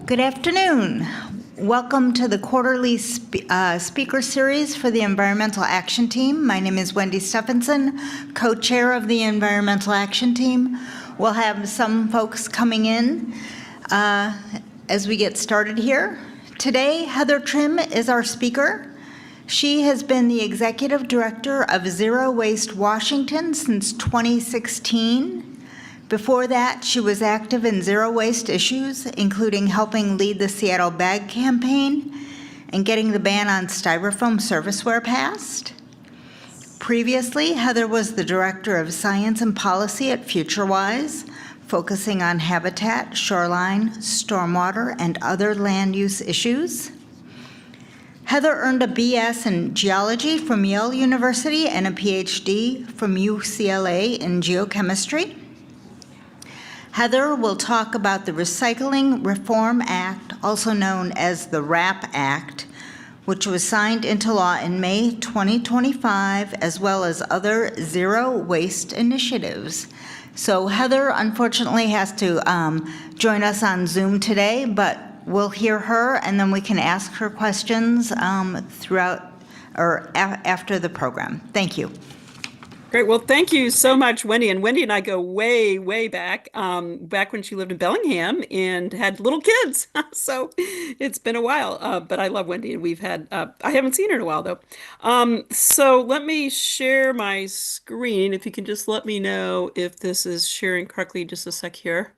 Good afternoon. Welcome to the quarterly speaker series for the Environmental Action Team. My name is Wendy Stephenson, co-chair of the Environmental Action Team. We'll have some folks coming in as we get started here. Today, Heather Trim is our speaker. She has been the executive director of Zero Waste Washington since 2016. Before that, she was active in zero waste issues, including helping lead the Seattle Bag Campaign and getting the ban on styrofoam serviceware passed. Previously, Heather was the director of science and policy at Futurewise, focusing on habitat, shoreline, stormwater, and other land use issues. Heather earned a BS in geology from Yale University and a PhD from UCLA in geochemistry. Heather will talk about the Recycling Reform Act, also known as the RAP Act, which was signed into law in May 2025, as well as other zero waste initiatives. So Heather unfortunately has to join us on Zoom today, but we'll hear her and then we can ask her questions throughout or after the program. Thank you. Great. Well, thank you so much, Wendy. And Wendy and I go way, way back, back when she lived in Bellingham and had little kids. So it's been a while, but I love Wendy. And we've had, I haven't seen her in a while, though. So let me share my screen. If you can just let me know if this is sharing correctly, just a sec here.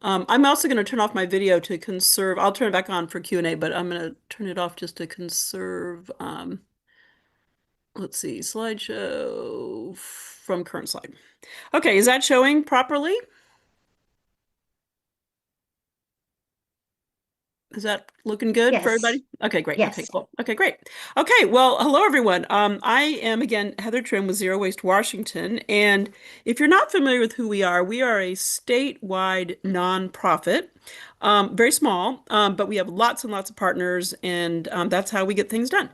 I'm also going to turn off my video to conserve. I'll turn it back on for Q&A, but I'm going to turn it off just to conserve. Let's see, slideshow from current slide. Okay, is that showing properly? Is that looking good for everybody? Okay, great. Yes. Okay, cool. Okay, great. Okay, well, hello, everyone. I am, again, Heather Trim with Zero Waste Washington. And if you're not familiar with who we are a statewide nonprofit. Very small, but we have lots and lots of partners, and that's how we get things done.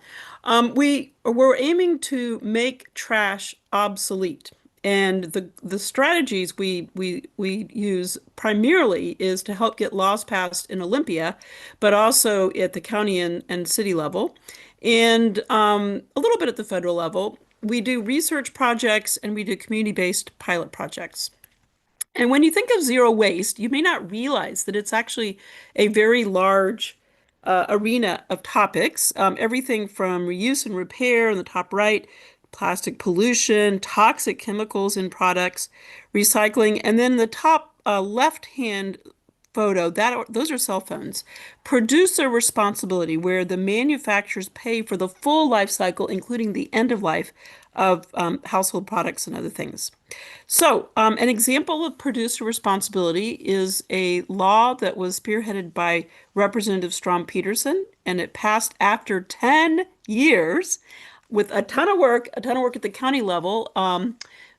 We're aiming to make trash obsolete. And the strategies we use primarily is to help get laws passed in Olympia, but also at the county and city level, and a little bit at the federal level. We do research projects and we do community-based pilot projects. And when you think of zero waste, you may not realize that it's actually a very large arena of topics, everything from reuse and repair in the top right, plastic pollution, toxic chemicals in products, recycling, and then the top left-hand photo, those are cell phones. Producer responsibility, where the manufacturers pay for the full life cycle, including the end of life of household products and other things. So an example of producer responsibility is a law that was spearheaded by Representative Strom Peterson, and it passed after 10 years with a ton of work at the county level,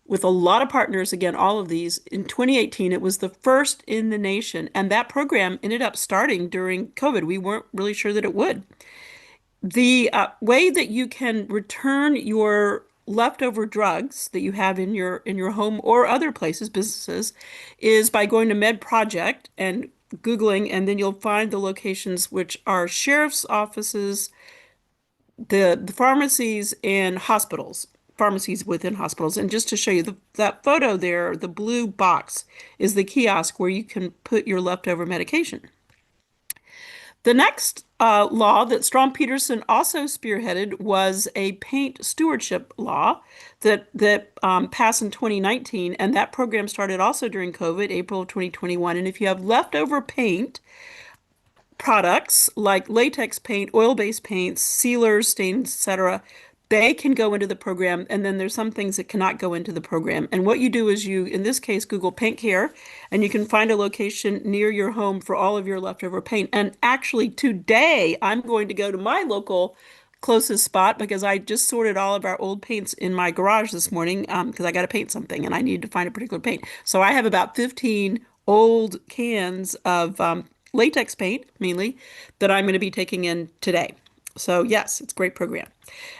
with a lot of partners, again, all of these. In 2018, it was the first in the nation, and that program ended up starting during COVID. We weren't really sure that it would. The way that you can return your leftover drugs that you have in your home or other places, businesses, is by going to MedProject and Googling, and then you'll find the locations, which are sheriff's offices, the pharmacies, and hospitals, pharmacies within hospitals. And just to show you that photo there, the blue box is the kiosk where you can put your leftover medication. The next law that Strom Peterson also spearheaded was a paint stewardship law that passed in 2019, and that program started also during COVID, April of 2021. And if you have leftover paint products like latex paint, oil-based paints, sealers, stains, etc., they can go into the program, and then there's some things that cannot go into the program. And what you do is you, in this case, Google paint care, and you can find a location near your home for all of your leftover paint. And actually today, I'm going to go to my local closest spot because I just sorted all of our old paints in my garage this morning because I got to paint something and I need to find a particular paint. So I have about 15 old cans of latex paint, mainly, that I'm going to be taking in today. So yes, it's a great program.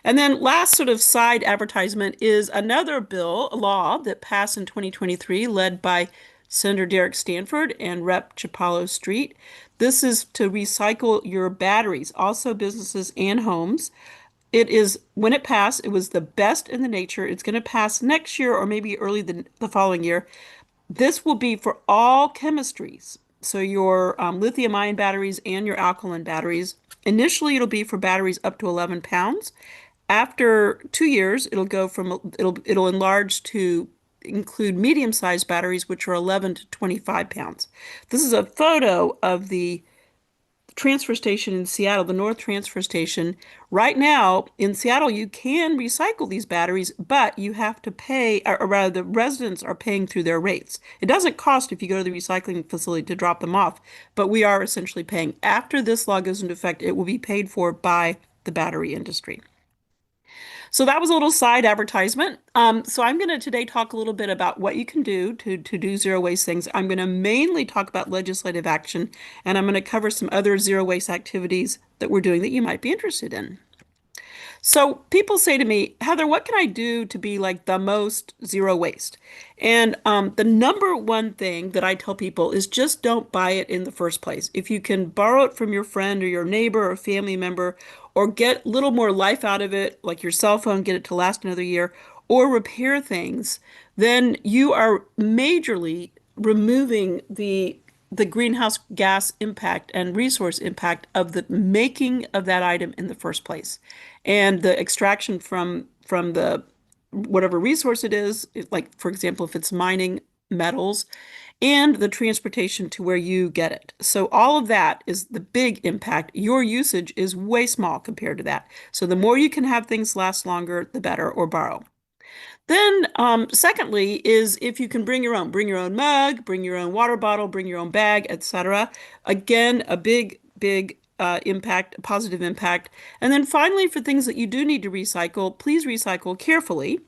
And then last sort of side advertisement is another bill, a law that passed in 2023, led by Senator Derek Stanford and Rep. Chapalo Street. This is to recycle your batteries, also businesses and homes. It is, when it passed, it was the best in the nature. It's going to pass next year or maybe early the following year. This will be for all chemistries. So your lithium-ion batteries and your alkaline batteries. Initially, it'll be for batteries up to 11 pounds. After 2 years, it'll enlarge to include medium-sized batteries, which are 11 to 25 pounds. This is a photo of the transfer station in Seattle, the North Transfer Station. Right now in Seattle, you can recycle these batteries, but you have to pay, or rather, the residents are paying through their rates. It doesn't cost if you go to the recycling facility to drop them off, but we are essentially paying. After this law goes into effect, it will be paid for by the battery industry. So that was a little side advertisement. So I'm going to today talk a little bit about what you can do to do zero waste things. I'm going to mainly talk about legislative action, and I'm going to cover some other zero waste activities that we're doing that you might be interested in. So people say to me, Heather, what can I do to be like the most zero waste? And the number one thing that I tell people is just don't buy it in the first place. If you can borrow it from your friend or your neighbor or family member, or get a little more life out of it, like your cell phone, get it to last another year, or repair things, then you are majorly removing the greenhouse gas impact and resource impact of the making of that item in the first place, and the extraction from the whatever resource it is, like for example, if it's mining metals, and the transportation to where you get it. So all of that is the big impact. Your usage is way small compared to that. So the more you can have things last longer, the better, or borrow. Then, secondly, is if you can bring your own mug, bring your own water bottle, bring your own bag, etc. Again, a big impact, a positive impact. And then finally, for things that you do need to recycle, please recycle carefully.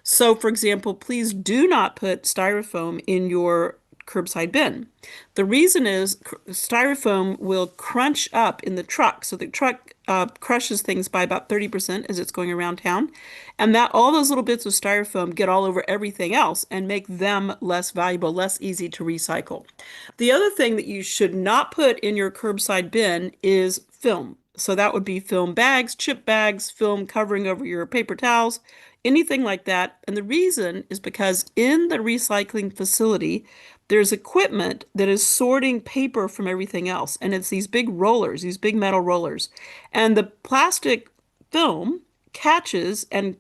So, for example, please do not put styrofoam in your curbside bin. The reason is styrofoam will crunch up in the truck. So the truck crushes things by about 30% as it's going around town. And that all those little bits of styrofoam get all over everything else and make them less valuable, less easy to recycle. The other thing that you should not put in your curbside bin is film. So that would be film bags, chip bags, film covering over your paper towels, anything like that. And the reason is because in the recycling facility, there's equipment that is sorting paper from everything else. And it's these big rollers, these big metal rollers. And the plastic film catches and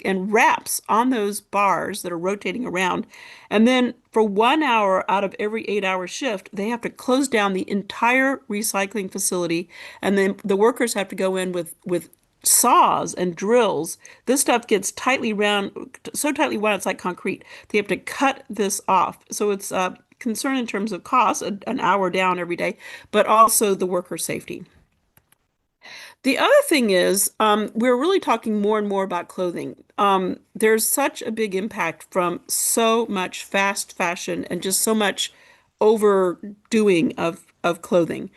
wraps on those bars that are rotating around. And then for 1 hour out of every 8-hour shift, they have to close down the entire recycling facility. And then the workers have to go in with saws and drills. This stuff gets tightly round, so tightly wound it's like concrete. They have to cut this off. So it's a concern in terms of cost, an hour down every day, but also the worker safety. The other thing is, we're really talking more and more about clothing. There's such a big impact from so much fast fashion and just so much overdoing of clothing.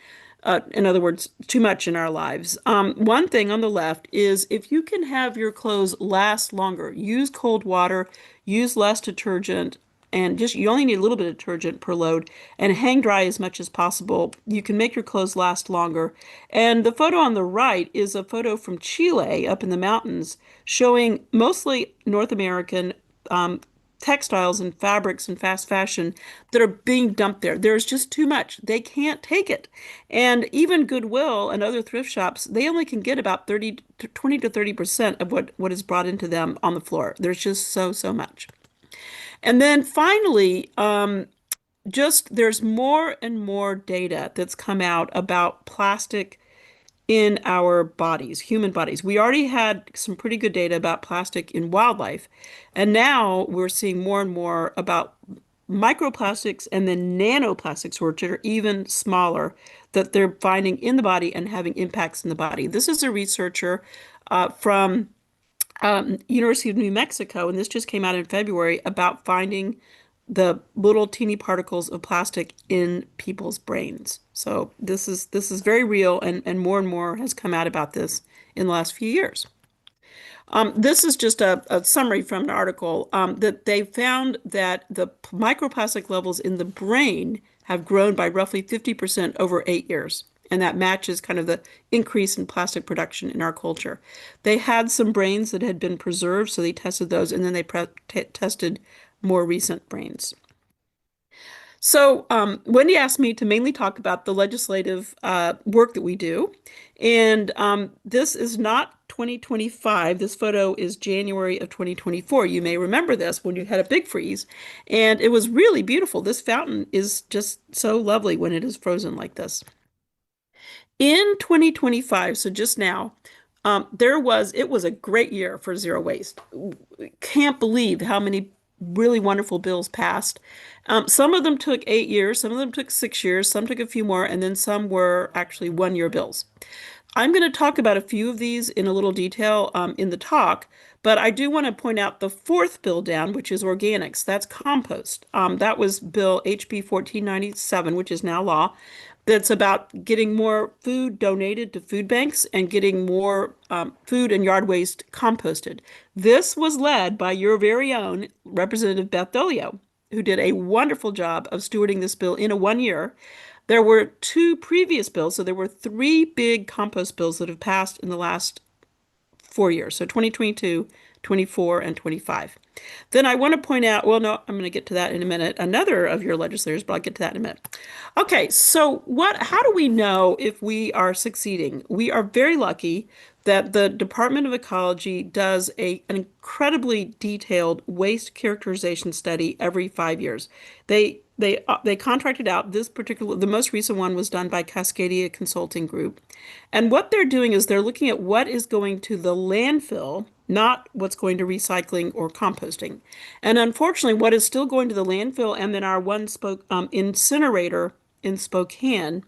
In other words, too much in our lives. One thing on the left is if you can have your clothes last longer, use cold water, use less detergent, and just you only need a little bit of detergent per load, and hang dry as much as possible. You can make your clothes last longer. And the photo on the right is a photo from Chile up in the mountains showing mostly North American textiles and fabrics and fast fashion that are being dumped there. There's just too much. They can't take it. And even Goodwill and other thrift shops, they only can get about 20 to 30% of what is brought into them on the floor. There's just so much. And then finally, just there's more and more data that's come out about plastic in our bodies, human bodies. We already had some pretty good data about plastic in wildlife, and now we're seeing more and more about microplastics and then nanoplastics, which are even smaller, that they're finding in the body and having impacts in the body. This is a researcher from University of New Mexico, and this just came out in February about finding the little teeny particles of plastic in people's brains. So this is very real, and more has come out about this in the last few years. This is just a summary from an article that they found that the microplastic levels in the brain have grown by roughly 50% over 8 years. And that matches kind of the increase in plastic production in our culture. They had some brains that had been preserved, so they tested those, and then they tested more recent brains. So, Wendy asked me to mainly talk about the legislative work that we do. And this is not 2025. This photo is January of 2024. You may remember this when you had a big freeze. And it was really beautiful. This fountain is just so lovely when it is frozen like this. In 2025, so just now, it was a great year for zero waste. Can't believe how many really wonderful bills passed. Some of them took 8 years, some of them took 6 years, some took a few more, and then some were actually 1 year bills. I'm going to talk about a few of these in a little detail in the talk, but I do want to point out the fourth bill down, which is organics. That's compost. That was Bill HB 1497, which is now law. That's about getting more food donated to food banks and getting more food and yard waste composted. This was led by your very own Representative Beth Dolio, who did a wonderful job of stewarding this bill in a 1 year. There were two previous bills, so there were three big compost bills that have passed in the last 4 years, so 2022, 24, and 25. Then I want to point out, well, no, I'm going to get to that in a minute. Another of your legislators, but I'll get to that in a minute. Okay, so how do we know if we are succeeding? We are very lucky that the Department of Ecology does an incredibly detailed waste characterization study every 5 years. They contracted out the most recent one was done by Cascadia Consulting Group. And what they're doing is they're looking at what is going to the landfill, not what's going to recycling or composting. And unfortunately, what is still going to the landfill and then our incinerator in Spokane.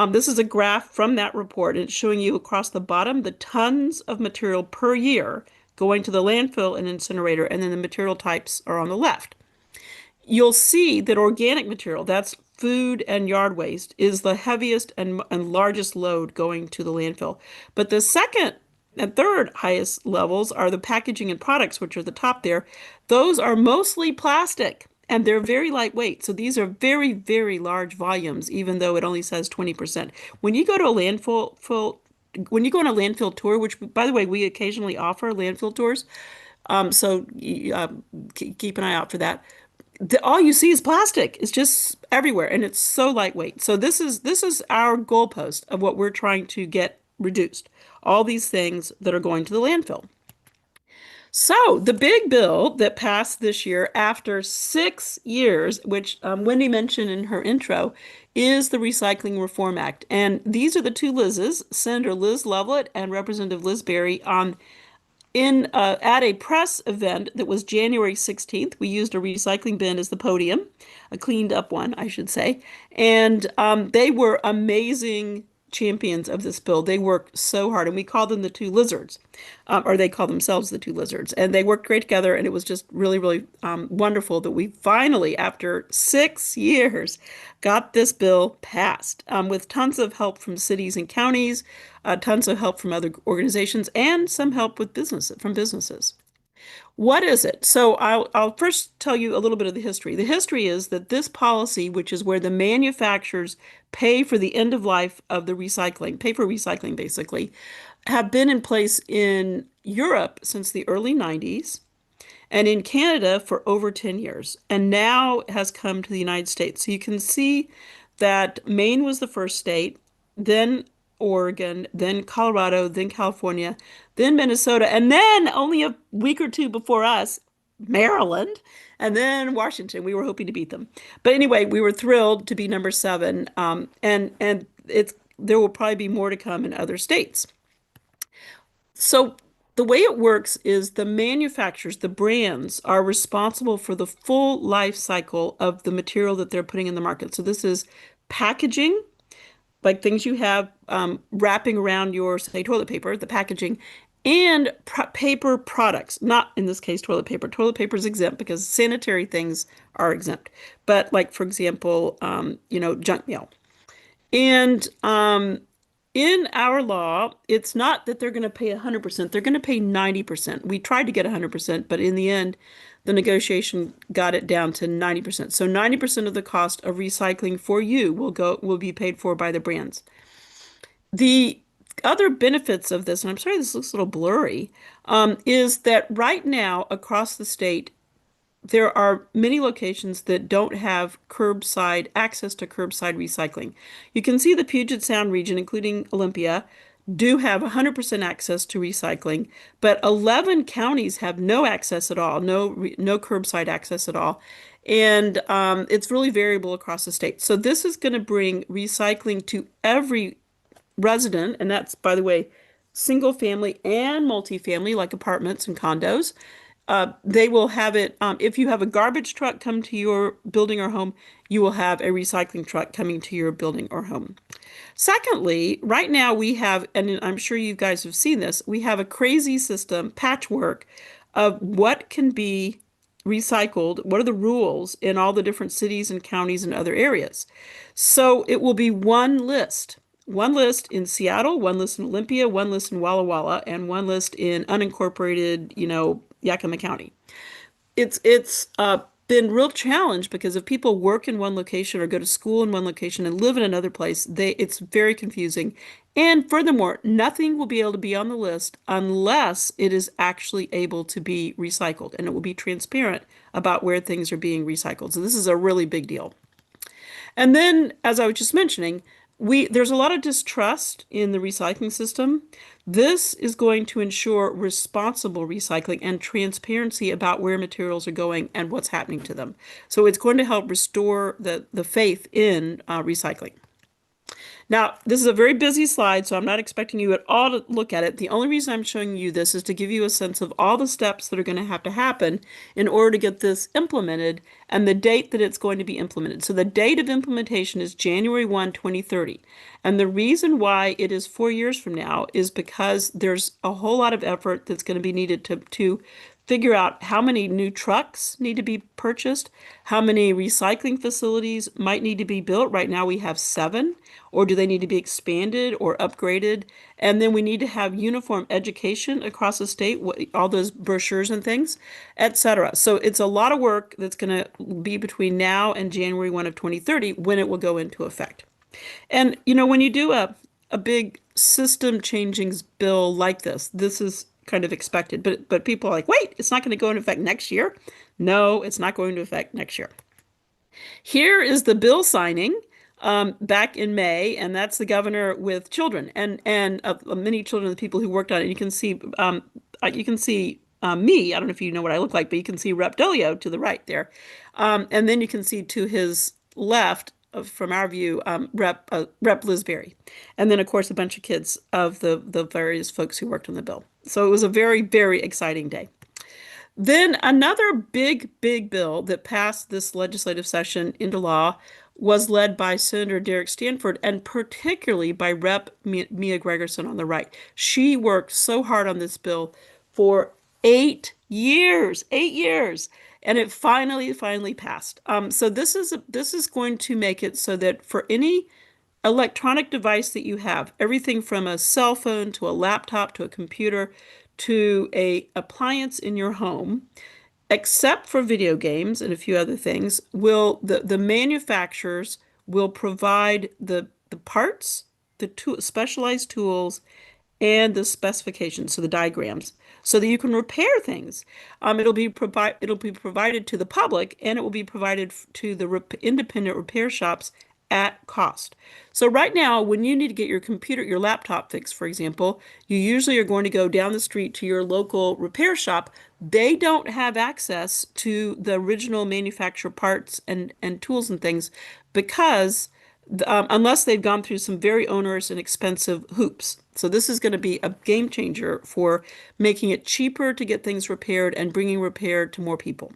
This is a graph from that report, and it's showing you across the bottom the tons of material per year going to the landfill and incinerator, and then the material types are on the left. You'll see that organic material, that's food and yard waste, is the heaviest and largest load going to the landfill. But the second and third highest levels are the packaging and products, which are the top there. Those are mostly plastic and they're very lightweight. So these are very, very large volumes, even though it only says 20%. When you go to a when you go on a landfill tour, which by the way, we occasionally offer landfill tours, so keep an eye out for that. All you see is plastic. It's just everywhere, and it's so lightweight. So this is our goalpost of what we're trying to get reduced. All these things that are going to the landfill. So the big bill that passed this year after 6 years, which Wendy mentioned in her intro, is the Recycling Reform Act. And these are the two Liz's, Senator Liz Lovelet and Representative Liz Berry, at a press event that was January 16th. We used a recycling bin as the podium, a cleaned up one, I should say. And they were amazing champions of this bill. They worked so hard, and we call them the two lizards, or they call themselves the two lizards. And they worked great together, and it was just really, really wonderful that we finally, after 6 years, got this bill passed with tons of help from cities and counties, tons of help from other organizations, and some help with from businesses. What is it? So I'll first tell you a little bit of the history. The history is that this policy, which is where the manufacturers pay for the end of life of the recycling, pay for recycling basically, have been in place in Europe since the early 90s and in Canada for over 10 years, and now has come to the United States. So you can see that Maine was the first state, then Oregon, then Colorado, then California, then Minnesota, and then only a week or two before us, Maryland, and then Washington. We were hoping to beat them. But anyway, we were thrilled to be number 7, and there will probably be more to come in other states. So the way it works is the manufacturers, the brands, are responsible for the full life cycle of the material that they're putting in the market. So this is packaging, like things you have wrapping around your, say, toilet paper, the packaging, and paper products. Not in this case toilet paper. Toilet paper is exempt because sanitary things are exempt. But like, for example, junk mail. And in our law, it's not that they're going to pay 100%, they're going to pay 90%. We tried to get 100%, but in the end, the negotiation got it down to 90%. So 90% of the cost of recycling for you will be paid for by the brands. The other benefits of this, and I'm sorry this looks a little blurry, is that right now across the state, there are many locations that don't have curbside access to curbside recycling. You can see the Puget Sound region, including Olympia, do have 100% access to recycling, but 11 counties have no access at all, no curbside access at all. And it's really variable across the state. So this is going to bring recycling to every resident, and that's, by the way, single family and multifamily, like apartments and condos. They will have it. If you have a garbage truck come to your building or home, you will have a recycling truck coming to your building or home. Secondly, right now we have, and I'm sure you guys have seen this, we have a crazy system, patchwork of what can be recycled, what are the rules in all the different cities and counties and other areas. So it will be one list in Seattle, one list in Olympia, one list in Walla Walla, and one list in unincorporated, Yakima County. It's been real challenge because if people work in one location or go to school in one location and live in another place, it's very confusing. And furthermore, nothing will be able to be on the list unless it is actually able to be recycled, and it will be transparent about where things are being recycled. So this is a really big deal. And then, as I was just mentioning, there's a lot of distrust in the recycling system. This is going to ensure responsible recycling and transparency about where materials are going and what's happening to them. So it's going to help restore the faith in recycling. Now, this is a very busy slide, so I'm not expecting you at all to look at it. The only reason I'm showing you this is to give you a sense of all the steps that are going to have to happen in order to get this implemented and the date that it's going to be implemented. So the date of implementation is January 1, 2030. And the reason why it is 4 years from now is because there's a whole lot of effort that's going to be needed to figure out how many new trucks need to be purchased, how many recycling facilities might need to be built. Right now we have 7, or do they need to be expanded or upgraded? And then we need to have uniform education across the state, all those brochures and things, etc. So it's a lot of work that's going to be between now and January 1 of 2030 when it will go into effect. And when you do a big system changing bill like this is kind of expected, but people are like, wait, it's not going to go into effect next year. No, it's not going to effect next year. Here is the bill signing back in May, and that's the governor with children and many children of the people who worked on it. You can see me. I don't know if you know what I look like, but you can see Rep. Delio to the right there, and then you can see to his left, from our view, Rep. Liz Berry, and then of course a bunch of kids of the various folks who worked on the bill. So it was a very, very exciting day. Then another big bill that passed this legislative session into law was led by Senator Derek Stanford, and particularly by Rep. Mia Gregerson on the right. She worked so hard on this bill for 8 years, and it finally passed. So this is going to make it so that for any electronic device that you have, everything from a cell phone to a laptop to a computer to a appliance in your home, except for video games and a few other things, the manufacturers will provide the parts, the specialized tools, and the specifications, so the diagrams, so that you can repair things. It'll be provided to the public, and it will be provided to the independent repair shops at cost. So right now, when you need to get your laptop fixed, for example, you usually are going to go down the street to your local repair shop. They don't have access to the original manufacturer parts and tools and things because unless they've gone through some very onerous and expensive hoops. So this is going to be a game changer for making it cheaper to get things repaired and bringing repair to more people.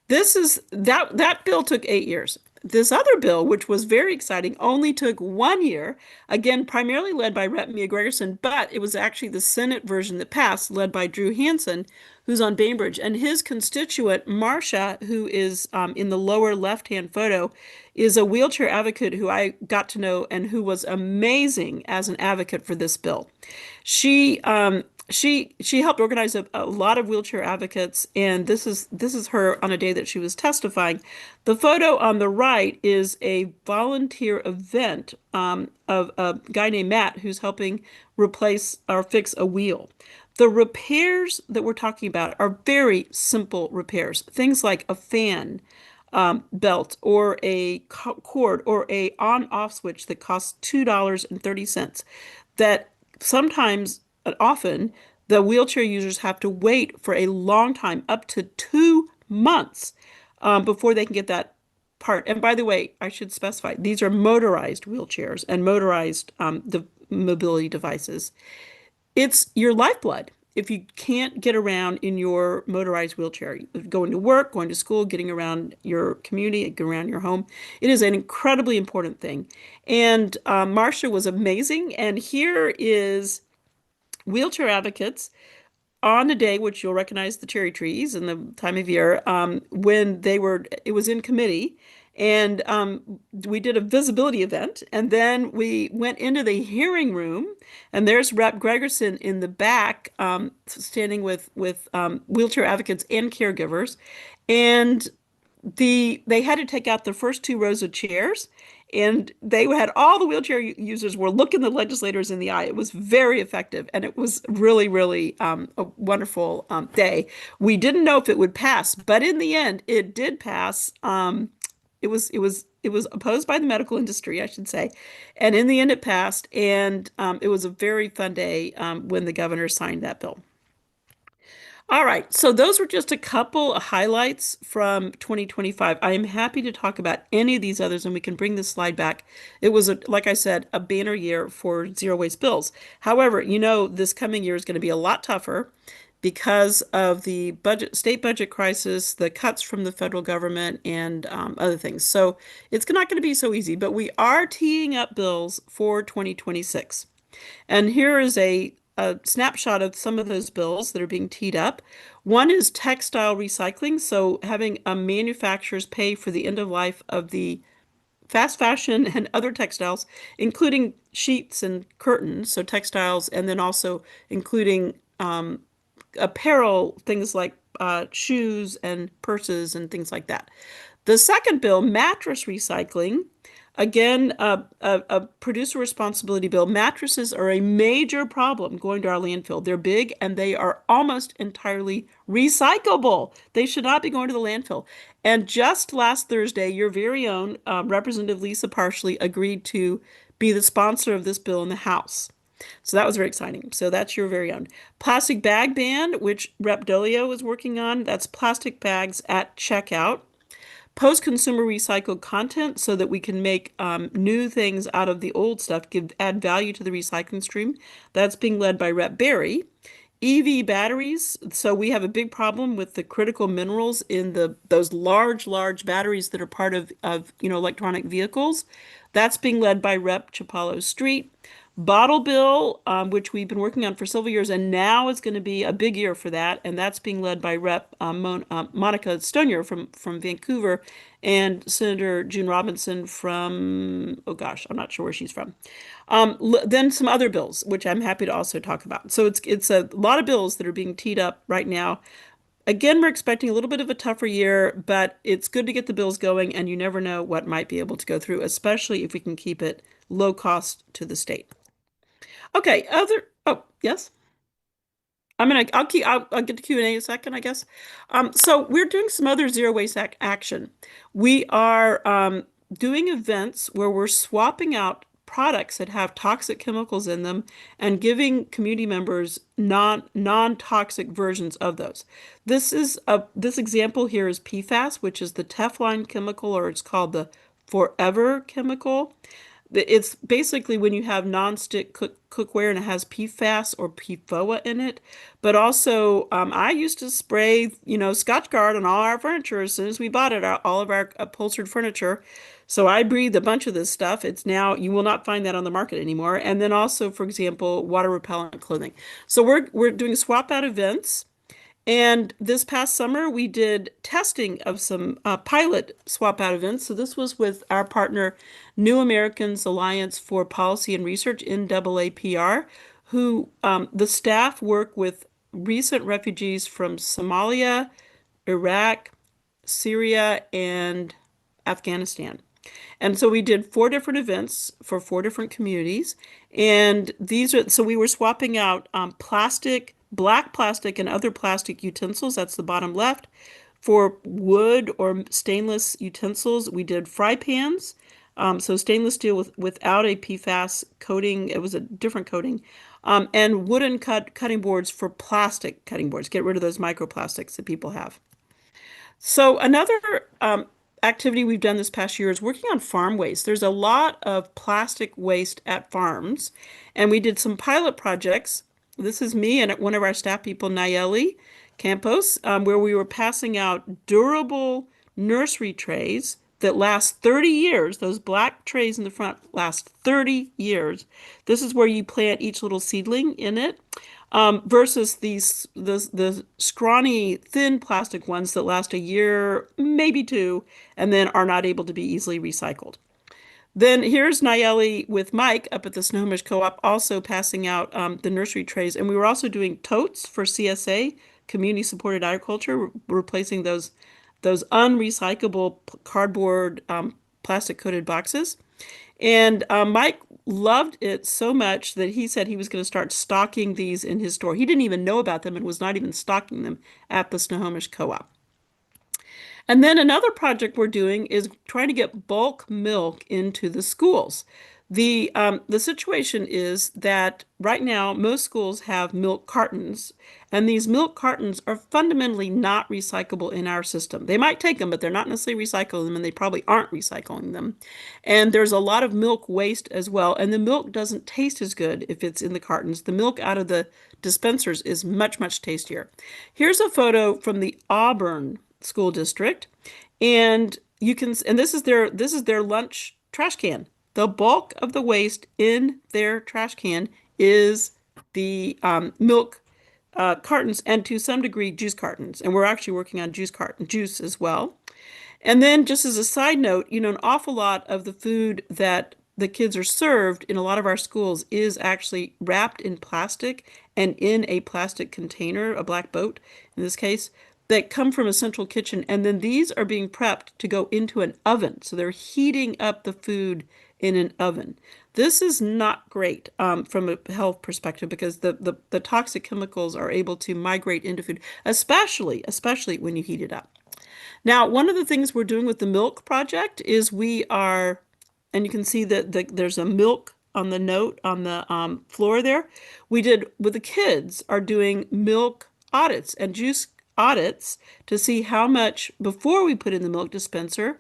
That bill took 8 years. this other bill, which was very exciting, only took 1 year, again, primarily led by Rep. Mia Gregerson, but it was actually the Senate version that passed, led by Drew Hansen, who's on Bainbridge. And his constituent, Marcia, who is in the lower left-hand photo, is a wheelchair advocate who I got to know and who was amazing as an advocate for this bill. She helped organize a lot of wheelchair advocates, and this is her on a day that she was testifying. The photo on the right is a volunteer event of a guy named Matt who's helping replace or fix a wheel. The repairs that we're talking about are very simple repairs, things like a fan belt or a cord or a on-off switch that costs $2.30 that sometimes and often the wheelchair users have to wait for a long time, up to 2 months, before they can get that part. And by the way, I should specify, these are motorized wheelchairs and motorized mobility devices. It's your lifeblood. If you can't get around in your motorized wheelchair, going to work, going to school, getting around your community, getting around your home, it is an incredibly important thing. And Marcia was amazing. And here is wheelchair advocates on a day, which you'll recognize the cherry trees and the time of year, when it was in committee. And we did a visibility event, and then we went into the hearing room, and there's Rep. Gregerson in the back, standing with wheelchair advocates and caregivers, and they had to take out the first 2 rows of chairs, and they had all the wheelchair users were looking the legislators in the eye. It was very effective, and it was really, really a wonderful day. We didn't know if it would pass, but in the end, it did pass. It was opposed by the medical industry, I should say, and in the end, it passed. And it was a very fun day when the governor signed that bill. All right, so those were just a couple of highlights from 2025. I am happy to talk about any of these others, and we can bring this slide back. It was, like I said, a banner year for zero waste bills. However, this coming year is going to be a lot tougher because of the state budget crisis, the cuts from the federal government, and other things. So it's not going to be so easy, but we are teeing up bills for 2026. And here is a snapshot of some of those bills that are being teed up. One is textile recycling, so having manufacturers pay for the end of life of the fast fashion and other textiles, including sheets and curtains, so textiles, and then also including apparel, things like shoes and purses and things like that. The second bill, mattress recycling, again, a producer responsibility bill. Mattresses are a major problem going to our landfill. They're big and they are almost entirely recyclable. They should not be going to the landfill. And just last Thursday, your very own Representative Lisa Parsley agreed to be the sponsor of this bill in the House. So that was very exciting. So that's your very own. Plastic bag ban, which Rep. Dolio is working on. That's plastic bags at checkout. Post-consumer recycled content so that we can make new things out of the old stuff, add value to the recycling stream. That's being led by Rep. Berry. EV batteries. So we have a big problem with the critical minerals in those large batteries that are part of electronic vehicles. That's being led by Rep. Chapalo Street. Bottle bill, which we've been working on for several years, and now it's going to be a big year for that, and that's being led by Rep. Monica Stonier from Vancouver and Senator June Robinson from, oh gosh, I'm not sure where she's from. Then some other bills, which I'm happy to also talk about. So it's a lot of bills that are being teed up right now. Again, we're expecting a little bit of a tougher year, but it's good to get the bills going, and you never know what might be able to go through, especially if we can keep it low cost to the state. Okay, oh, yes. I'll get to Q&A in a second, I guess. So we're doing some other zero waste action. We are doing events where we're swapping out products that have toxic chemicals in them and giving community members non-toxic versions of those. This example here is PFAS, which is the Teflon chemical, or it's called the Forever chemical. It's basically when you have non-stick cookware and it has PFAS or PFOA in it. But also, I used to spray, Scotchgard on all our furniture as soon as we bought it, all of our upholstered furniture. So I breathed a bunch of this stuff. It's now, you will not find that on the market anymore. And then also, for example, water repellent clothing. So we're doing swap out events. And this past summer, we did testing of some pilot swap out events. So this was with our partner, New Americans Alliance for Policy and Research, NAAPR, who the staff work with recent refugees from Somalia, Iraq, Syria, and Afghanistan. And so we did 4 different events for 4 different communities. And so we were swapping out plastic, black plastic, and other plastic utensils. That's the bottom left. For wood or stainless utensils, we did fry pans. So stainless steel without a PFAS coating. It was a different coating. And wooden cutting boards for plastic cutting boards. Get rid of those microplastics that people have. So another activity we've done this past year is working on farm waste. There's a lot of plastic waste at farms, and we did some pilot projects. This is me and one of our staff people, Nayeli Campos, where we were passing out durable nursery trays that last 30 years. Those black trays in the front last 30 years. This is where you plant each little seedling in it. Versus the scrawny, thin plastic ones that last a year, maybe 2, and then are not able to be easily recycled. Then here's Nayeli with Mike up at the Snohomish Co-op, also passing out the nursery trays. And we were also doing totes for CSA, Community Supported Agriculture, replacing those unrecyclable cardboard plastic-coated boxes. And Mike loved it so much that he said he was going to start stocking these in his store. He didn't even know about them and was not even stocking them at the Snohomish Co-op. And then another project we're doing is trying to get bulk milk into the schools. The situation is that right now most schools have milk cartons, and these milk cartons are fundamentally not recyclable in our system. They might take them, but they're not necessarily recycling them, and they probably aren't recycling them. And there's a lot of milk waste as well, and the milk doesn't taste as good if it's in the cartons. The milk out of the dispensers is much, much tastier. Here's a photo from the Auburn School District, and this is their lunch trash can. The bulk of the waste in their trash can is the milk cartons and to some degree juice cartons. And we're actually working on juice as well. And then just as a side note, an awful lot of the food that the kids are served in a lot of our schools is actually wrapped in plastic and in a plastic container, a black boat in this case, that come from a central kitchen. And then these are being prepped to go into an oven. So they're heating up the food in an oven. This is not great from a health perspective because the toxic chemicals are able to migrate into food, especially when you heat it up. Now, one of the things we're doing with the milk project is and you can see that there's a milk on the note on the floor there. We did, with the kids, are doing milk audits and juice audits to see how much, before we put in the milk dispenser,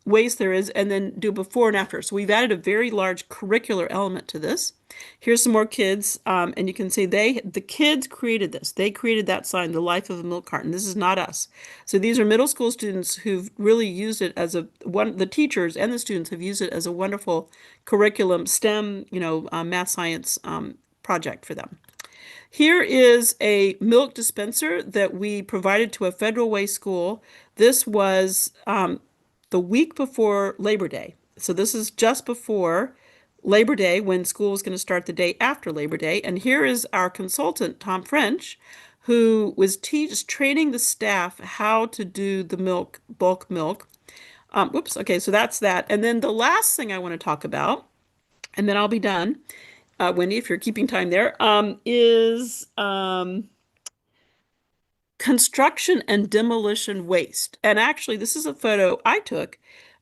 waste there is, and then do before and after. So we've added a very large curricular element to this. Here's some more kids, and you can see the kids created this. They created that sign, the life of a milk carton. This is not us. So these are middle school students who've really used it as the teachers and the students have used it as a wonderful curriculum, STEM, math, science project for them. Here is a milk dispenser that we provided to a Federal Way school. This was the week before Labor Day. So this is just before Labor Day when school was going to start the day after Labor Day. And here is our consultant, Tom French, who was training the staff how to do the bulk milk. Okay, so that's that. And then the last thing I want to talk about, and then I'll be done, Wendy, if you're keeping time there, is construction and demolition waste. And actually, this is a photo I took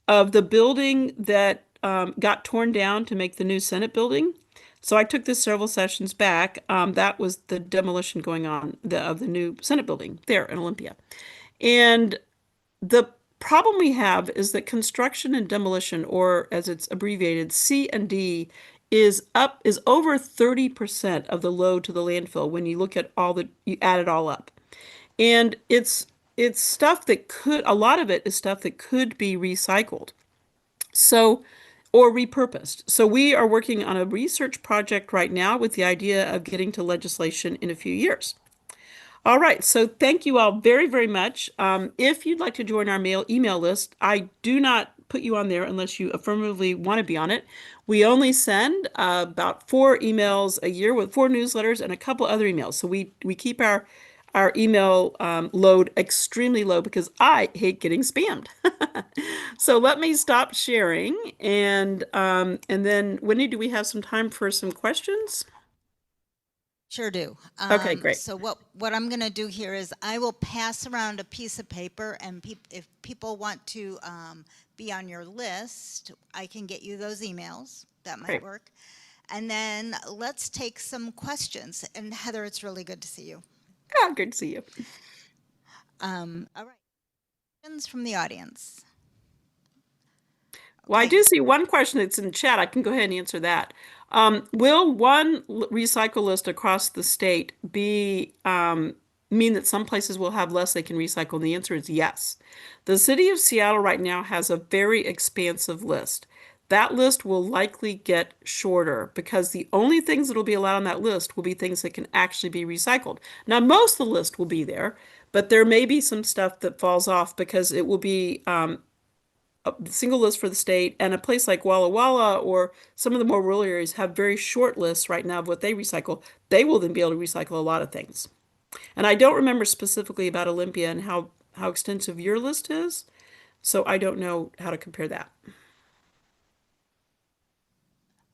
of the building that got torn down to make the new Senate building. So I took this several sessions back. That was the demolition going on of the new Senate building there in Olympia. And the problem we have is that construction and demolition, or as it's abbreviated, C&D, is over 30% of the load to the landfill when you look at you add it all up. And it's stuff that a lot of it is stuff that could be recycled. So, or repurposed. So we are working on a research project right now with the idea of getting to legislation in a few years. All right, so thank you all very, very much. If you'd like to join our email list, I do not put you on there unless you affirmatively want to be on it. We only send about 4 emails a year with 4 newsletters and a couple other emails. So we keep our email load extremely low because I hate getting spammed. So let me stop sharing, and then Wendy, do we have some time for some questions? Sure do. Okay, great. So what I'm going to do here is I will pass around a piece of paper, and if people want to be on your list, I can get you those emails. That might Great. work. And then let's take some questions. And Heather, it's really good to see you. Ah, good to see you. All right. Questions from the audience. Well, I Okay. do see one question that's in chat. I can go ahead and answer that. Will one recycle list across the state mean that some places will have less they can recycle? And the answer is yes. The city of Seattle right now has a very expansive list. That list will likely get shorter because the only things that will be allowed on that list will be things that can actually be recycled. Now, most of the list will be there, but there may be some stuff that falls off because it will be a single list for the state, and a place like Walla Walla or some of the more rural areas have very short lists right now of what they recycle. They will then be able to recycle a lot of things. And I don't remember specifically about Olympia and how extensive your list is, so I don't know how to compare that.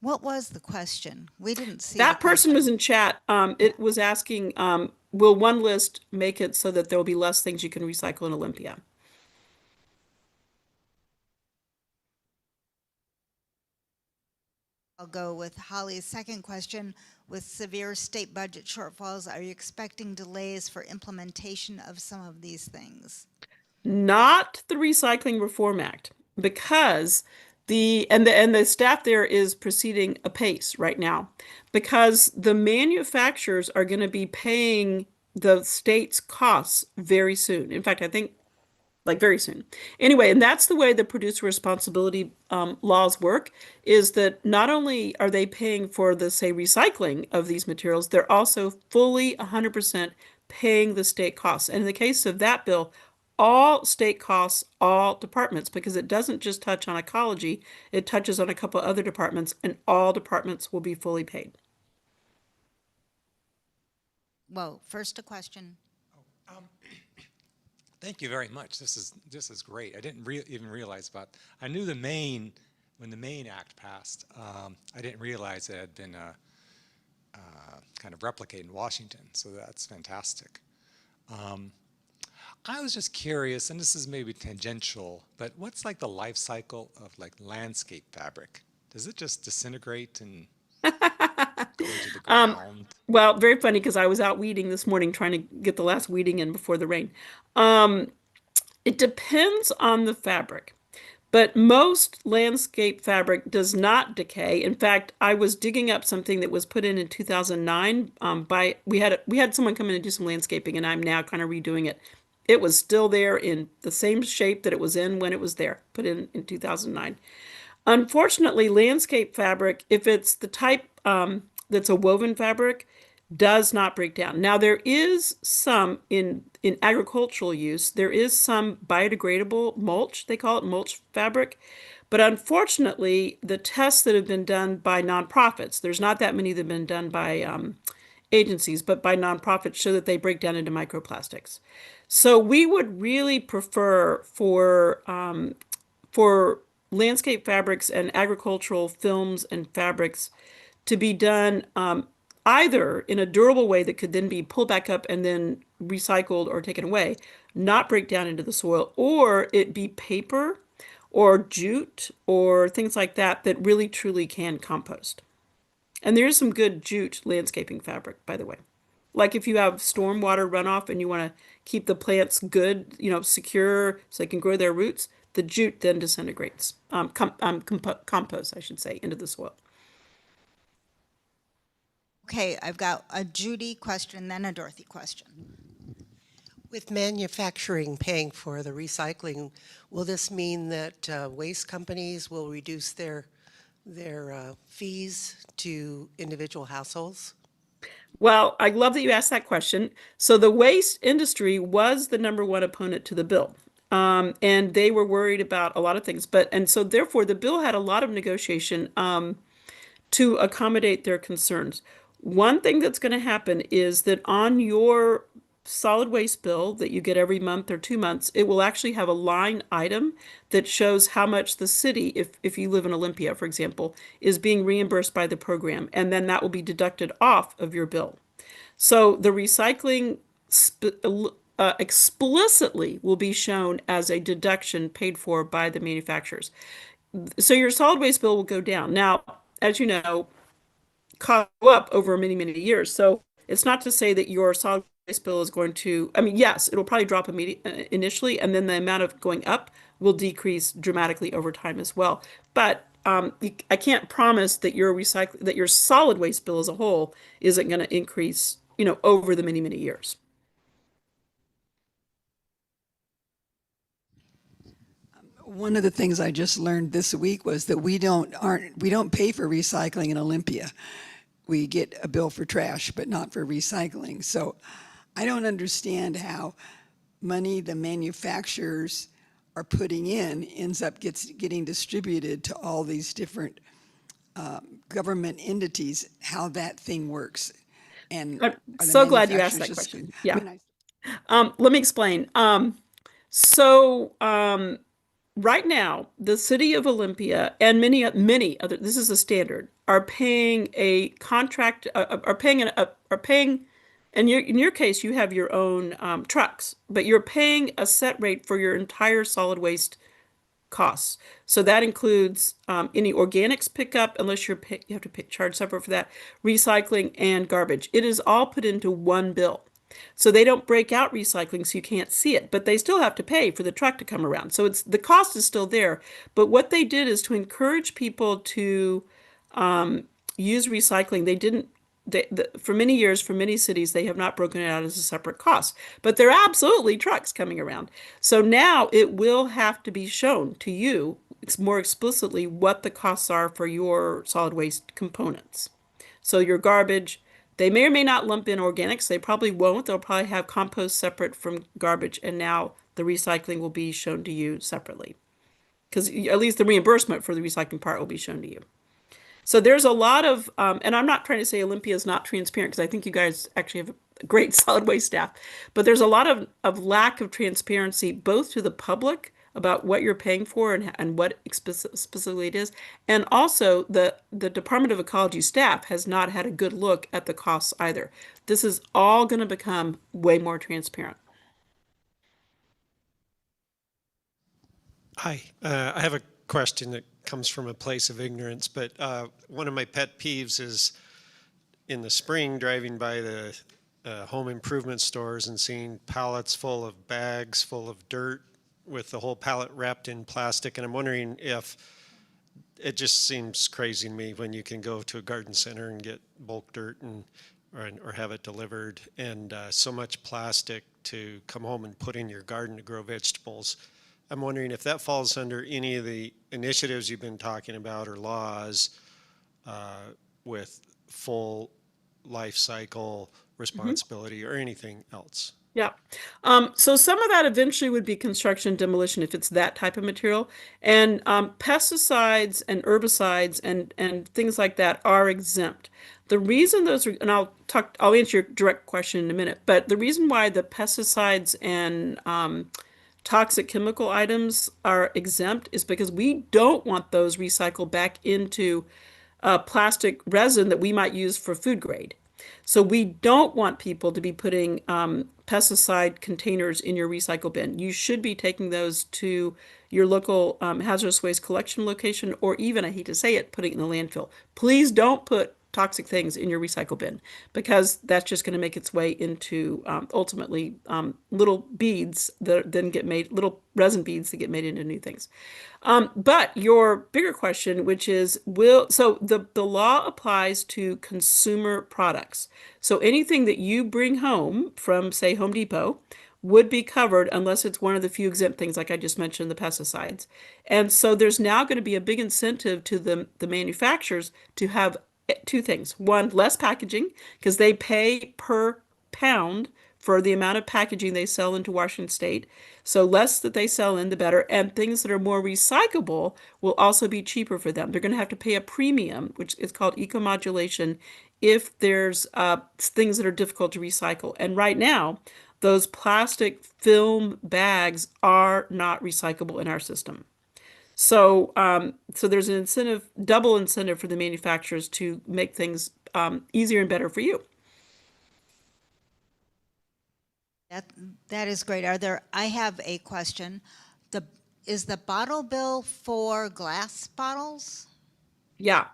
What was the question? We didn't see the That person question. was in chat. It was asking, will one list make it so that there will be less things you can recycle in Olympia? I'll go with Holly's second question. With severe state budget shortfalls, are you expecting delays for implementation of some of these things? Not the Recycling Reform Act, because the staff there is proceeding apace right now because the manufacturers are going to be paying the state's costs very soon. In fact, I think like very soon. Anyway, and that's the way the producer responsibility laws work, is that not only are they paying for the, say, recycling of these materials, they're also fully 100% paying the state costs. And in the case of that bill, all state costs, all departments, because it doesn't just touch on ecology, it touches on a couple other departments, and all departments will be fully paid. Well, first a question. Thank you very much. This is great. I didn't even realize about. I knew when the Maine Act passed. I didn't realize it had been kind of replicated in Washington. So that's fantastic. I was just curious, and this is maybe tangential, but what's like the life cycle of like landscape fabric? Does it just disintegrate and go into the ground? Well, very funny because I was out weeding this morning trying to get the last weeding in before the rain. It depends on the fabric, but most landscape fabric does not decay. In fact, I was digging up something that was put in 2009 by we had someone come in and do some landscaping, and I'm now kind of redoing it. It was still there in the same shape that it was in when it was there, put in 2009. Unfortunately, landscape fabric, if it's the type that's a woven fabric, does not break down. Now, there is some in agricultural use, there is some biodegradable mulch, they call it mulch fabric. But unfortunately, the tests that have been done by nonprofits, there's not that many that have been done by agencies, but by nonprofits, show that they break down into microplastics. So we would really prefer for landscape fabrics and agricultural films and fabrics to be done either in a durable way that could then be pulled back up and then recycled or taken away, not break down into the soil, or it be paper or jute or things like that that really truly can compost. And there is some good jute landscaping fabric, by the way. Like if you have stormwater runoff and you want to keep the plants good, secure so they can grow their roots, the jute then disintegrates, compost, I should say, into the soil. Okay, I've got a Judy question, then a Dorothy question. With manufacturing paying for the recycling, will this mean that waste companies will reduce their fees to individual households? Well, I love that you asked that question. So the waste industry was the number one opponent to the bill. And they were worried about a lot of things. And so therefore the bill had a lot of negotiation to accommodate their concerns. One thing that's going to happen is that on your solid waste bill that you get every month or 2 months, it will actually have a line item that shows how much the city, if you live in Olympia, for example, is being reimbursed by the program. And then that will be deducted off of your bill. So the recycling explicitly will be shown as a deduction paid for by the manufacturers. So your solid waste bill will go down. Now, as you know, costs go up over many, many years. So it's not to say that your solid waste bill is going to, I mean, yes, it'll probably drop initially, and then the amount of going up will decrease dramatically over time as well. But I can't promise that your solid waste bill as a whole isn't going to increase, over the many, many years. One of the things I just learned this week was that we don't pay for recycling in Olympia. We get a bill for trash, but not for recycling. So I don't understand how money the manufacturers are putting in ends up getting distributed to all these different government entities, how that thing works. And I'm so glad you asked that question. Yeah. Let me explain. Right now, the city of Olympia and many other, this is a standard, are paying a contract, in your case, you have your own trucks, but you're paying a set rate for your entire solid waste costs. So that includes any organics pickup, unless you have to charge separate for that, recycling and garbage. It is all put into one bill. So they don't break out recycling so you can't see it, but they still have to pay for the truck to come around. So the cost is still there. But what they did is to encourage people to use recycling. For many years, for many cities, they have not broken it out as a separate cost. But there are absolutely trucks coming around. So now it will have to be shown to you more explicitly what the costs are for your solid waste components. So your garbage, they may or may not lump in organics. They probably won't. They'll probably have compost separate from garbage. And now the recycling will be shown to you separately. Because at least the reimbursement for the recycling part will be shown to you. So there's a lot of, and I'm not trying to say Olympia is not transparent, because I think you guys actually have a great solid waste staff, but there's a lot of lack of transparency, both to the public about what you're paying for and what specifically it is, and also the Department of Ecology staff has not had a good look at the costs either. This is all going to become way more transparent. Hi, I have a question that comes from a place of ignorance, but one of my pet peeves is in the spring driving by the home improvement stores and seeing pallets full of bags full of dirt with the whole pallet wrapped in plastic. And I'm wondering if it just seems crazy to me when you can go to a garden center and get bulk dirt or have it delivered, and so much plastic to come home and put in your garden to grow vegetables. I'm wondering if that falls under any of the initiatives you've been talking about or laws with full life cycle responsibility or anything else. Yeah. So some of that eventually would be construction demolition if it's that type of material. And pesticides and herbicides and things like that are exempt. The reason those are, and I'll answer your direct question in a minute, but the reason why the pesticides and toxic chemical items are exempt is because we don't want those recycled back into plastic resin that we might use for food grade. So we don't want people to be putting pesticide containers in your recycle bin. You should be taking those to your local hazardous waste collection location, or even, I hate to say it, putting it in the landfill. Please don't put toxic things in your recycle bin, because that's just going to make its way into ultimately little beads that then get made, little resin beads that get made into new things. But your bigger question, which is, so the law applies to consumer products. So anything that you bring home from, say, Home Depot would be covered unless it's one of the few exempt things, like I just mentioned, the pesticides. And so there's now going to be a big incentive to the manufacturers to have two things. One, less packaging, because they pay per pound for the amount of packaging they sell into Washington State. So less that they sell in, the better. And things that are more recyclable will also be cheaper for them. They're going to have to pay a premium, which is called eco-modulation, if there's things that are difficult to recycle. And right now, those plastic film bags are not recyclable in our system. So, so there's an incentive, double incentive for the manufacturers to make things easier and better for you. That is great. I have a question. Is the bottle bill for glass bottles? Yeah.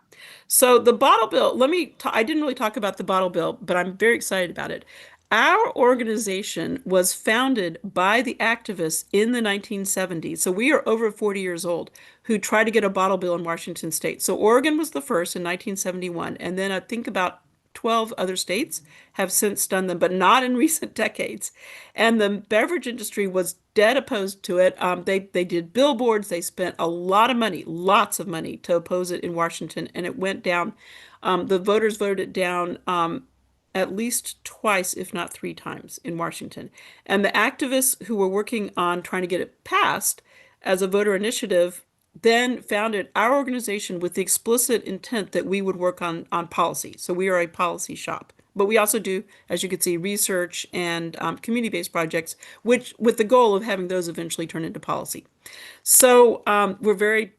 So the bottle bill, I didn't really talk about the bottle bill, but I'm very excited about it. Our organization was founded by the activists in the 1970s. So we are over 40 years old who tried to get a bottle bill in Washington State. So Oregon was the first in 1971. And then I think about 12 other states have since done them, but not in recent decades. And the beverage industry was dead opposed to it. They did billboards. They spent a lot of money, lots of money, to oppose it in Washington. And it went down. The voters voted it down at least twice, if not three times, in Washington. And the activists who were working on trying to get it passed as a voter initiative then founded our organization with the explicit intent that we would work on policy. So we are a policy shop. But we also do, as you can see, research and community-based projects, which with the goal of having those eventually turn into policy. So we're very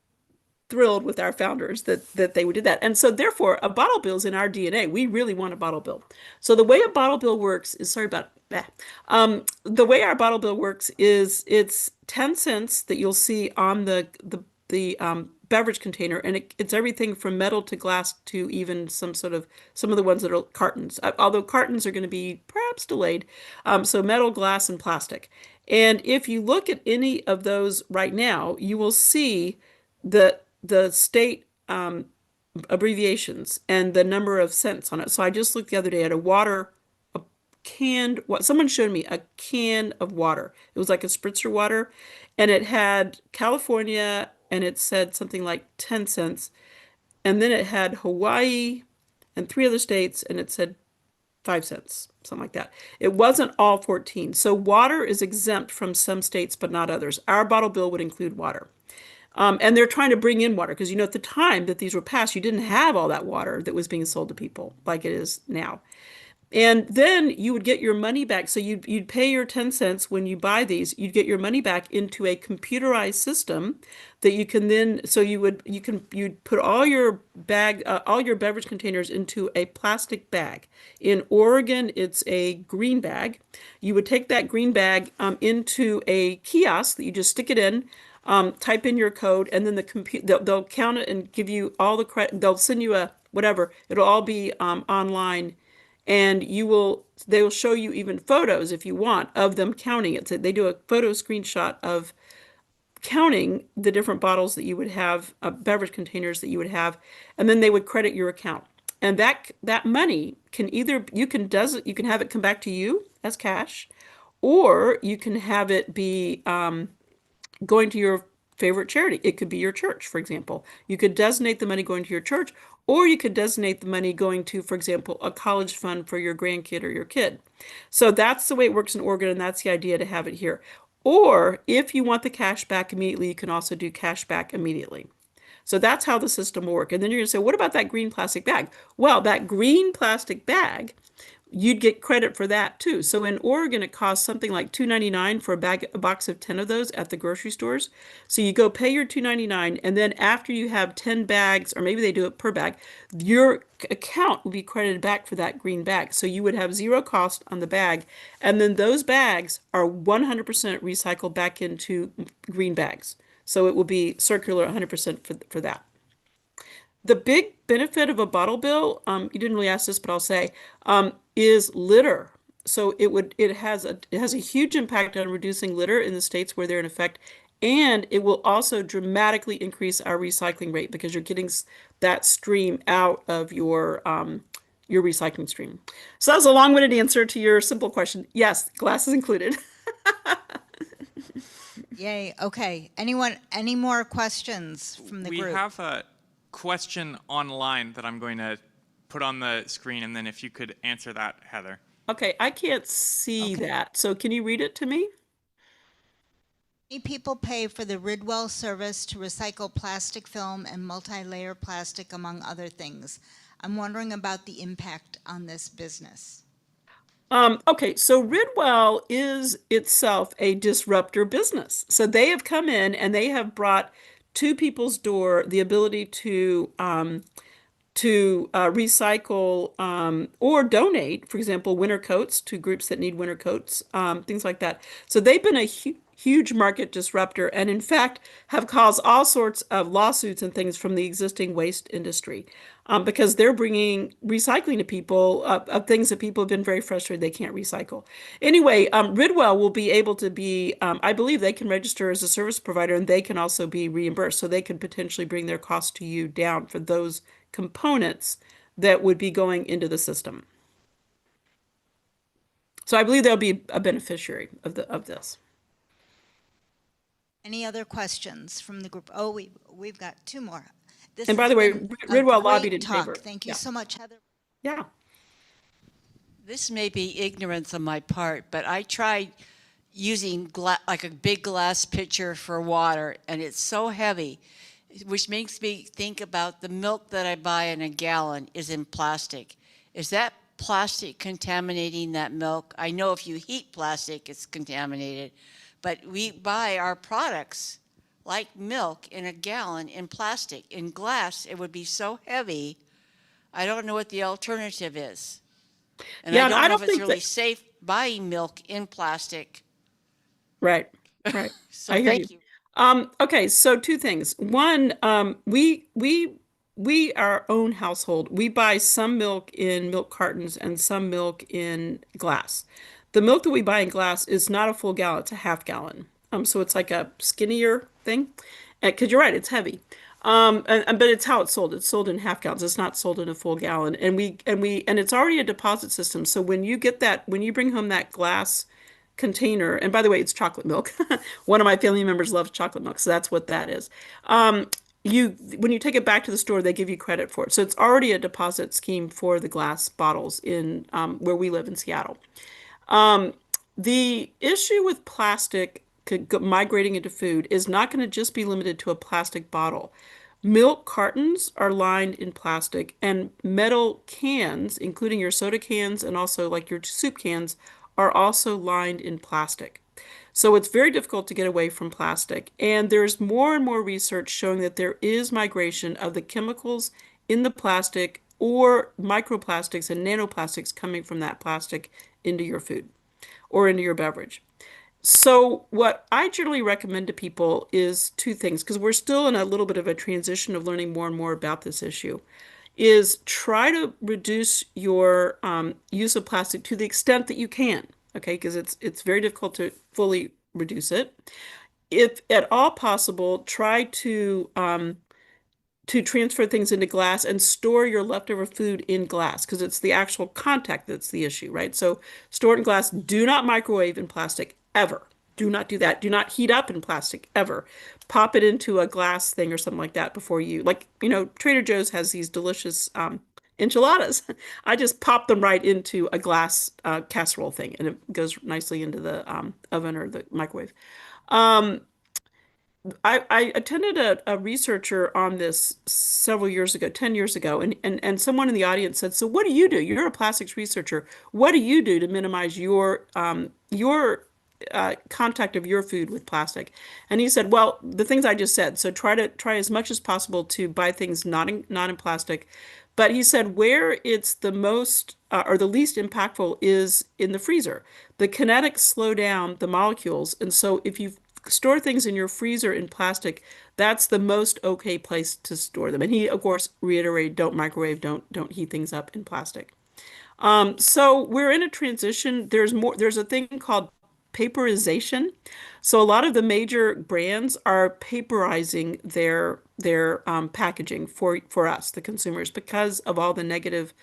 thrilled with our founders that they did that. And so therefore, a bottle bill is in our DNA. We really want a bottle bill. So the way a bottle bill works is, sorry about that. The way our bottle bill works is it's 10 cents that you'll see on the beverage container, and it's everything from metal to glass to even some of the ones that are cartons, although cartons are going to be perhaps delayed. So metal, glass, and plastic. And if you look at any of those right now, you will see the state abbreviations and the number of cents on it. So I just looked the other day at someone showed me a can of water. It was like a spritzer water, and it had California, and it said something like 10 cents. And then it had Hawaii and 3 other states, and it said 5 cents, something like that. It wasn't all 14. So water is exempt from some states, but not others. Our bottle bill would include water. And they're trying to bring in water because, at the time that these were passed, you didn't have all that water that was being sold to people like it is now. And then you would get your money back. So you'd pay your 10 cents when you buy these. You'd get your money back into a computerized system that you can then, so you'd put all your beverage containers into a plastic bag. In Oregon, it's a green bag. You would take that green bag into a kiosk that you just stick it in. Type in your code, and then they'll count it and give you all the credit. They'll send you a whatever. It'll all be online, and they will show you even photos if you want of them counting it. So they do a photo screenshot of counting the different bottles that you would have, beverage containers that you would have, and then they would credit your account. And that money can either you can have it come back to you as cash, or you can have it be going to your favorite charity. It could be your church, for example. You could designate the money going to your church, or you could designate the money going to, for example, a college fund for your grandkid or your kid. So that's the way it works in Oregon, and that's the idea to have it here. Or if you want the cash back immediately, you can also do cash back immediately. So that's how the system will work. And then you're going to say, what about that green plastic bag? Well, that green plastic bag, you'd get credit for that too. So in Oregon, it costs something like $2.99 for a box of 10 of those at the grocery stores. So you go pay your $2.99, and then after you have 10 bags, or maybe they do it per bag, your account will be credited back for that green bag. So you would have zero cost on the bag, and then those bags are 100% recycled back into green bags. So it will be circular 100% for that. The big benefit of a bottle bill, you didn't really ask this, but I'll say, is litter. So it has a huge impact on reducing litter in the states where they're in effect, and it will also dramatically increase our recycling rate because you're getting that stream out of your recycling stream. So that was a long-winded answer to your simple question. Yes, glass is included. Yay. Okay. Any more questions from the We group? have a question online that I'm going to put on the screen, and then if you could answer that, Heather. Okay, I can't see that. So can you read it to me? Many people pay for the Ridwell service to recycle plastic film and multi-layer plastic, among other things. I'm wondering about the impact on this business. Okay, so Ridwell is itself a disruptor business. So they have come in and they have brought to people's door the ability to recycle or donate, for example, winter coats to groups that need winter coats, things like that. So they've been a huge market disruptor and in fact have caused all sorts of lawsuits and things from the existing waste industry because they're bringing recycling to people of things that people have been very frustrated they can't recycle. Anyway, Ridwell will be able to be, I believe they can register as a service provider and they can also be reimbursed. So they could potentially bring their cost to you down for those components that would be going into the system. So I believe they'll be a beneficiary of this. Any other questions from the group? Oh, we've got two more. This And by has the way, been a Ridwell great lobbied in talk. favor. Thank you Yeah. so much, Heather. Yeah. This may be ignorance on my part, but I tried using like a big glass pitcher for water, and it's so heavy, which makes me think about the milk that I buy in a gallon is in plastic. Is that plastic contaminating that milk? I know if you heat plastic, it's contaminated, but we buy our products like milk in a gallon in plastic. In glass, it would be so heavy. I don't know what the alternative is. And Yeah, I and don't I know don't if it's think really that- safe buying milk in plastic. Right. Right. So I hear thank you. Okay, so two things. One, we our own household, we buy some milk in milk cartons and some milk in glass. The milk that we buy in glass is not a full gallon, it's a half gallon. So it's like a skinnier thing. Because you're right, it's heavy. But it's how it's sold. It's sold in half gallons. It's not sold in a full gallon. And it's already a deposit system. So when you bring home that glass container, and by the way, it's chocolate milk. One of my family members loves chocolate milk, so that's what that is. When you take it back to the store, they give you credit for it. So it's already a deposit scheme for the glass bottles in where we live in Seattle. The issue with plastic migrating into food is not going to just be limited to a plastic bottle. Milk cartons are lined in plastic, and metal cans, including your soda cans and also like your soup cans, are also lined in plastic. So it's very difficult to get away from plastic. And there's more and more research showing that there is migration of the chemicals in the plastic or microplastics and nanoplastics coming from that plastic into your food or into your beverage. So what I generally recommend to people is two things, because we're still in a little bit of a transition of learning more and more about this issue, is try to reduce your use of plastic to the extent that you can, okay? Because it's very difficult to fully reduce it. If at all possible, try to transfer things into glass and store your leftover food in glass because it's the actual contact that's the issue, right? So store it in glass. Do not microwave in plastic ever. Do not do that. Do not heat up in plastic ever. Pop it into a glass thing or something like that before you, Trader Joe's has these delicious enchiladas. I just pop them right into a glass casserole thing and it goes nicely into the oven or the microwave. I attended a researcher on this several years ago, 10 years ago, and someone in the audience said, so what do you do? You're a plastics researcher. What do you do to minimize your contact of your food with plastic? And he said, well, the things I just said. So try as much as possible to buy things not in plastic. But he said where it's the most or the least impactful is in the freezer. The kinetics slow down the molecules. And so if you store things in your freezer in plastic, that's the most okay place to store them. And he, of course, reiterated, don't microwave, don't heat things up in plastic. So we're in a transition. There's a thing called paperization. So a lot of the major brands are paperizing their packaging for us, the consumers, because of all the negative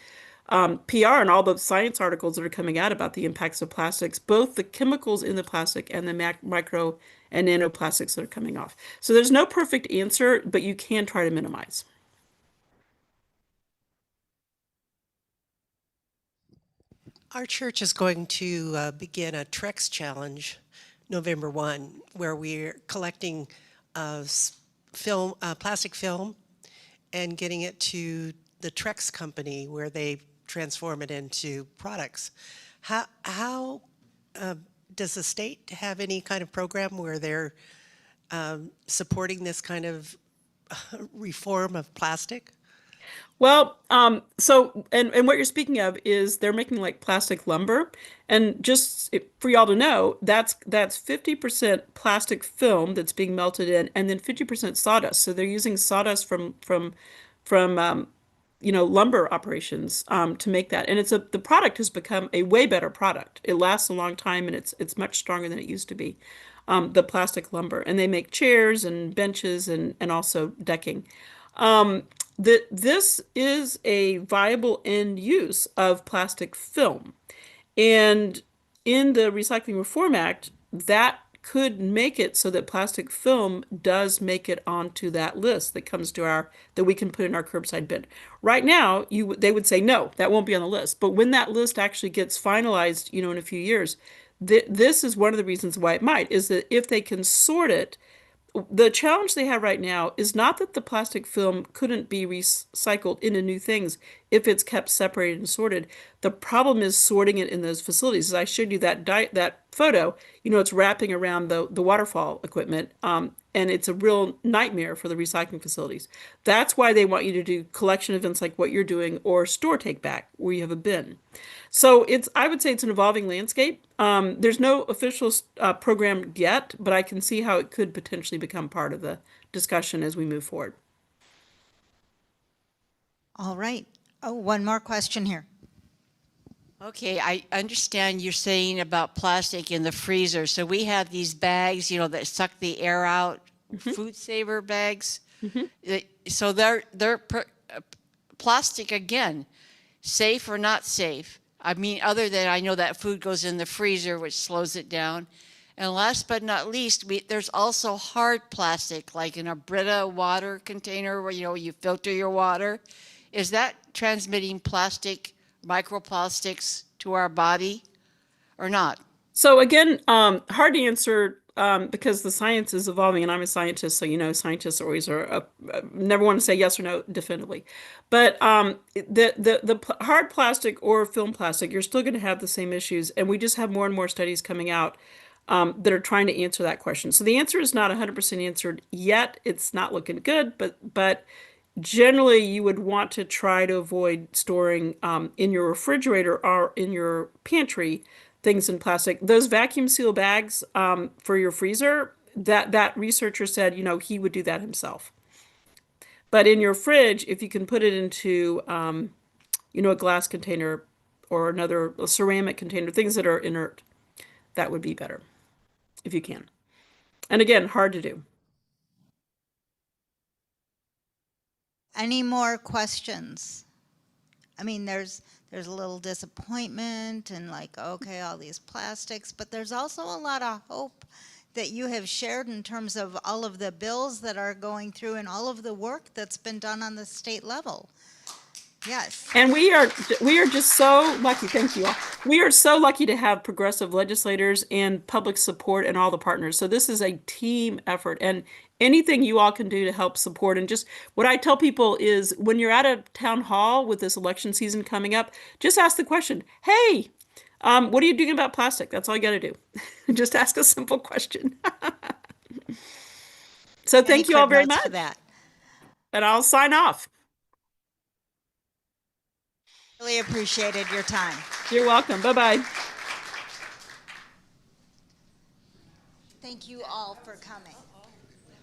PR and all the science articles that are coming out about the impacts of plastics, both the chemicals in the plastic and the micro and nanoplastics that are coming off. So there's no perfect answer, but you can try to minimize. Our church is going to begin a Trex Challenge November 1, where we're collecting plastic film and getting it to the Trex company where they transform it into products. How does the state have any kind of program where they're supporting this kind of reform of plastic? Well, and what you're speaking of is they're making like plastic lumber, and just for y'all to know, that's 50% plastic film that's being melted in, and then 50% sawdust. So they're using sawdust from lumber operations to make that, and the product has become a way better product. It lasts a long time, and it's much stronger than it used to be. The plastic lumber, and they make chairs and benches and also decking. This is a viable end use of plastic film. And in the Recycling Reform Act, that could make it so that plastic film does make it onto that list that comes to that we can put in our curbside bin. Right now, they would say, no, that won't be on the list. But when that list actually gets finalized, in a few years, this is one of the reasons why it might, is that if they can sort it. The challenge they have right now is not that the plastic film couldn't be recycled into new things if it's kept separated and sorted. The problem is sorting it in those facilities. As I showed you that photo, it's wrapping around the waterfall equipment, and it's a real nightmare for the recycling facilities. That's why they want you to do collection events like what you're doing, or store take back where you have a bin. So I would say it's an evolving landscape. There's no official program yet, but I can see how it could potentially become part of the discussion as we move forward. All right. Oh, one more question here. Okay, I understand you're saying about plastic in the freezer. So we have these bags, that suck the air out, food saver bags. So they're plastic again, safe or not safe? I mean, other than I know that food goes in the freezer, which slows it down. And last but not least, there's also hard plastic, like in a Brita water container where, you filter your water. Is that transmitting microplastics to our body or not? So again, hard to answer because the science is evolving, and I'm a scientist, so scientists always never want to say yes or no definitively. But the hard plastic or film plastic, you're still going to have the same issues, and we just have more and more studies coming out that are trying to answer that question. So the answer is not 100% answered yet. It's not looking good, but generally you would want to try to avoid storing in your refrigerator or in your pantry things in plastic. Those vacuum seal bags for your freezer, that researcher said, he would do that himself. But in your fridge, if you can put it into, a glass container or a ceramic container, things that are inert, that would be better if you can. And again, hard to do. Any more questions? I mean, there's a little disappointment and like, okay, all these plastics, but there's also a lot of hope that you have shared in terms of all of the bills that are going through and all of the work that's been done on the state level. Yes. And we are just so lucky. Thank you all. We are so lucky to have progressive legislators and public support and all the partners. So this is a team effort, and anything you all can do to help support. And just what I tell people is when you're at a town hall with this election season coming up, just ask the question, hey, what are you doing about plastic? That's all you got to do. Just ask a simple question. So thank you all very much. For that. And I'll sign off. Really appreciated your time. You're welcome. Bye-bye. Thank you all for coming.